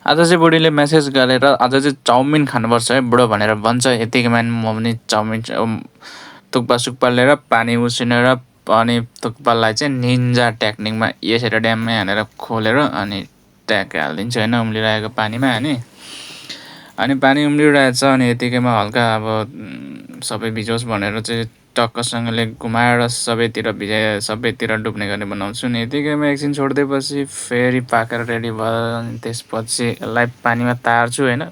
आज चाहिँ बुढीले मेसेज गरेर आज चाहिँ चाउमिन खानुपर्छ है बुढो भनेर भन्छ। यतिकैमा म पनि चाउमिन थुक्पा सुक्पा लिएर पानी उसिनेर अनि थुक्पालाई चाहिँ निन्जा टेक्निकमा यसरी ड्याम्मै हानेर खोलेर अनि ट्याक्क हालिदिन्छु होइन उम्लिरहेको पानीमा अनि पानी उम्लिरहेछ अनि यतिकैमा हल्का अब सबै भिजोस् भनेर चाहिँ टक्कसँगले घुमाएर सबैतिर डुब्ने गर्ने बनाउँछु नि। यतिकैमा एकछिन छोडिदिएपछि फेरि पाकेर रेडी भयो। अनि त्यसपछि यसलाई पानीमा तार्छु होइन।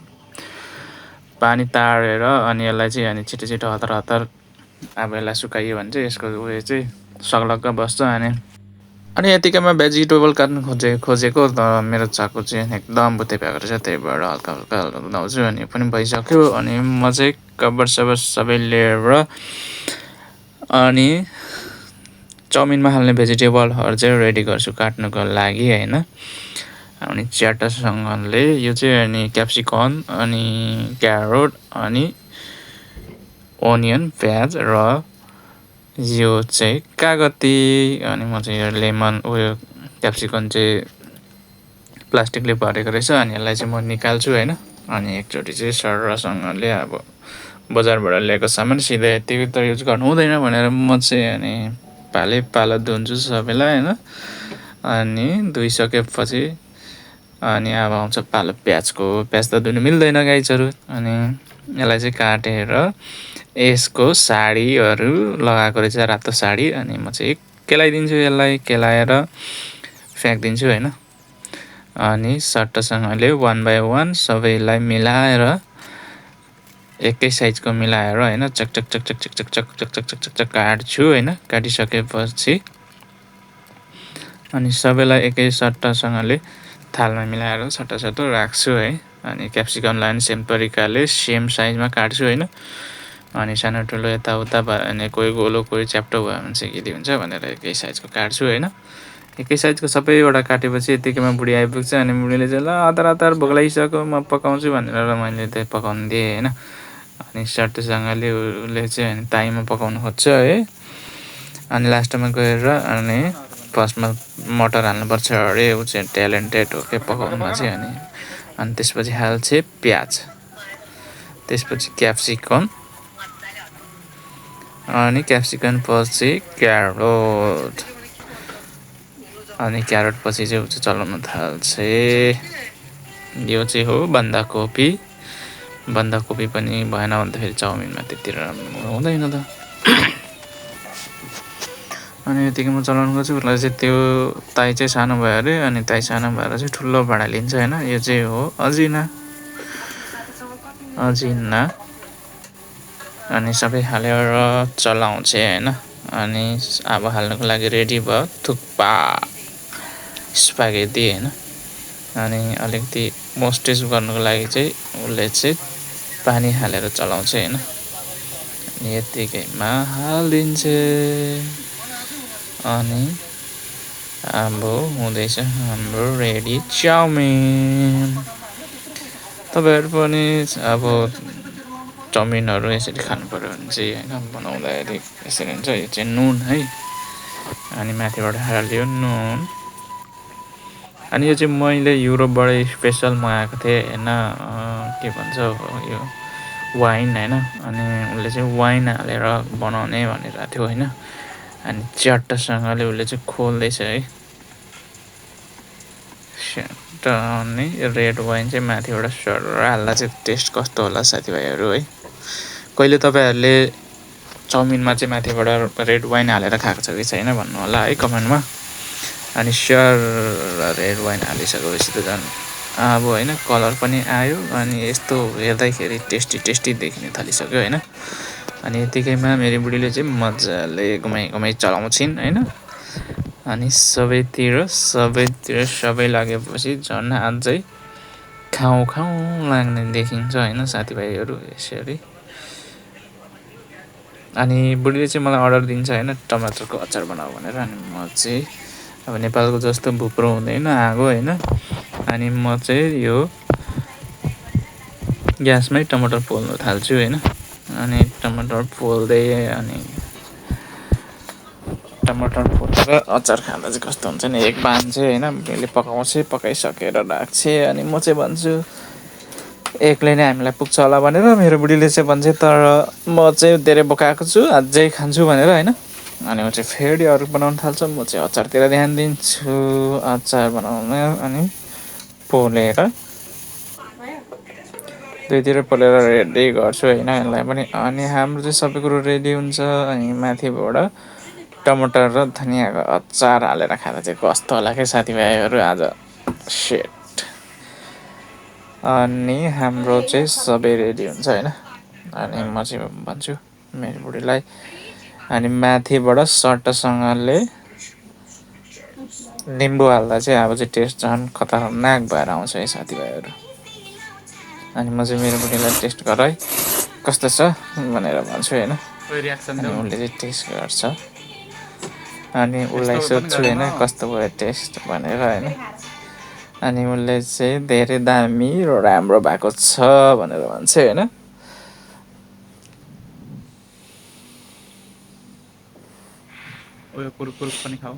पानी तारेर अनि यसलाई चाहिँ अनि छिटो छिटो हतार हतार अब यसलाई सुकाइयो भने चाहिँ यसको उयो चाहिँ सग्लक्क बस्छ। अनि यतिकैमा भेजिटेबल काट्नु खोजेको त मेरो चाकु चाहिँ एकदम बुत्ते भएको रहेछ, त्यही भएर हल्का हल्का लगाउँछु। अनि पनि भइसक्यो। अनि म चाहिँ कभर सबर सबै लिएर अनि चाउमिनमा हाल्ने भेजिटेबलहरू चाहिँ रेडी गर्छु काट्नुको लागि होइन। अनि च्याटसँगले यो चाहिँ अनि क्याप्सिकम अनि क्यारोट अनि ओनियन प्याज र यो चाहिँ कागती। अनि म चाहिँ यो लेमन उयो क्याप्सिकम चाहिँ प्लास्टिकले भरेको रहेछ। अनि यसलाई चाहिँ म निकाल्छु होइन। अनि एकचोटि चाहिँ सरसँगले अब बजारबाट ल्याएको सामान सिधै यतिकै त युज गर्नु हुँदैन भनेर म चाहिँ अनि पालो धुन्छु सबैलाई होइन। अनि धोइसकेपछि अनि अब आउँछ पालो प्याजको। प्याज त धुनु मिल्दैन गाइजहरू। अनि यसलाई चाहिँ काटेर यसको साडीहरू लगाएको रहेछ, रातो साडी। अनि म चाहिँ केलाइदिन्छु, यसलाई केलाएर फ्याँकिदिन्छु होइन। अनि सट्टसँगले 1 बाई 1 सबैलाई मिलाएर एकै साइजको मिलाएर होइन चक चक चक चक चक चक चक चक चक चक चक चक काट्छु होइन। काटिसकेपछि अनि सबैलाई एकै सट्टासँगले थालमा मिलाएर सट्टा राख्छु है। अनि क्याप्सिकमलाई पनि सेम तरिकाले सेम साइजमा काट्छु होइन। अनि सानो ठुलो यताउता भयो भने कोही गोलो कोही च्याप्टो भयो भने चाहिँ के हुन्छ भनेर एकै साइजको काट्छु होइन। एकै साइजको सबैवटा काटेपछि यतिकैमा बुढी आइपुग्छ। अनि बुढीले चाहिँ ल हतार हतार भोक लागिसक्यो म पकाउँछु भनेर मैले त्यही पकाउनु दिएँ होइन। अनि सट्टसँगले उसले चाहिँ अनि ताईमा पकाउनु खोज्छ है। अनि लास्टमा गएर अनि फर्स्टमा मटर हाल्नुपर्छ अरे, ऊ चाहिँ ट्यालेन्टेड हो क्या पकाउनुमा चाहिँ। अनि त्यसपछि हाल्छ प्याज, त्यसपछि क्याप्सिकम, अनि क्याप्सिकम पछि क्यारोट, अनि क्यारोट पछि चाहिँ ऊ चाहिँ चलाउन थाल्छ। यो चाहिँ हो बन्दाकोपी। बन्दाकोपी पनि भएन भन्दाखेरि चाउमिनमा त्यति राम्रो हुँदैन त। अनि यतिकैमा चलाउनु गर्छु। उसलाई चाहिँ त्यो ताई चाहिँ सानो भयो अरे। अनि ताई सानो भएर चाहिँ ठुलो भाँडा लिन्छ होइन। यो चाहिँ हो अजिना। अनि सबै हालेर चलाउँछ होइन। अनि अब हाल्नुको लागि रेडी भयो थुक्पा स्पागेटी होइन। अनि अलिकति मोस्टेज गर्नुको लागि चाहिँ उसले चाहिँ पानी हालेर चलाउँछ होइन। अनि यतिकैमा हालिदिन्छ। अनि अब हुँदैछ हाम्रो रेडी चाउमिन। तपाईँहरू पनि अब चाउमिनहरू यसरी खानु पऱ्यो भने चाहिँ होइन बनाउँदाखेरि यसरी हुन्छ। यो चाहिँ नुन है। अनि माथिबाट हालिदियो नुन। अनि यो चाहिँ मैले युरोपबाट स्पेसल मगाएको थिएँ होइन। के भन्छ यो वाइन होइन। अनि उसले चाहिँ वाइन हालेर बनाउने भनेर थियो होइन। अनि च्याट्टसँगले उसले चाहिँ खोल्दैछ है। अनि रेड वाइन चाहिँ माथिबाट सर हाल्दा चाहिँ टेस्ट कस्तो होला साथीभाइहरू है। कहिले तपाईँहरूले चाउमिनमा चाहिँ माथिबाट रेड वाइन हालेर खाएको छ कि छैन भन्नु होला है कमेन्टमा। अनि सर रेड वाइन हालिसकेपछि त झन् अब होइन कलर पनि आयो। अनि यस्तो हेर्दाखेरि टेस्टी देखिन थालिसक्यो होइन। अनि यतिकैमा मेरो बुढीले चाहिँ मजाले घुमाइ चलाउँछिन् होइन। अनि सबैतिर सबै लागेपछि झन् अझै खाउँ लाग्ने देखिन्छ होइन साथीभाइहरू यसरी। अनि बुढीले चाहिँ मलाई अर्डर दिन्छ होइन टमाटरको अचार बनाऊ भनेर। अनि म चाहिँ अब नेपालको जस्तो भुप्रो हुँदैन आगो होइन। अनि म चाहिँ यो ग्यासमै टमाटर पोल्नु थाल्छु होइन। अनि टमाटर पोल्दै अनि टमाटर फुलेर अचार खाँदा चाहिँ कस्तो हुन्छ नि एक बान्छे होइन मैले पकाइसकेर राख्छे अनि म चाहिँ भन्छु एकले नै हामीलाई पुग्छ होला भनेर मेरो बुढीले चाहिँ भन्छ तर म चाहिँ धेरै बोकाएको छु अझै खान्छु भनेर होइन अनि म चाहिँ फेरि अरू बनाउनु थाल्छु म चाहिँ अचारतिर ध्यान दिन्छु अचार बनाउन अनि पोलेर दुईतिर पोलेर रेडी गर्छु होइन यसलाई पनि अनि हाम्रो चाहिँ सबै कुरो रेडी हुन्छ अनि माथिबाट टमाटर र धनियाँको अचार हालेर खाँदा चाहिँ कस्तो होला के साथीभाइहरू आज सेट अनि हाम्रो चाहिँ सबै रेडी हुन्छ होइन अनि म चाहिँ भन्छु मेरो बुढीलाई अनि माथिबाट सट्टसँगले निम्बु हाल्दा चाहिँ अब चाहिँ टेस्ट झन् खतरनाक भएर आउँछ है साथीभाइहरू अनि म चाहिँ मेरो बुढीलाई टेस्ट गर है कस्तो छ भनेर भन्छु होइन अनि उसले चाहिँ टेस्ट गर्छ अनि उसलाई सोध्छु होइन कस्तो भयो टेस्ट भनेर होइन अनि उसले चाहिँ धेरै दामी र राम्रो भएको छ भनेर भन्छ होइन कुरकुर पनि खाऊ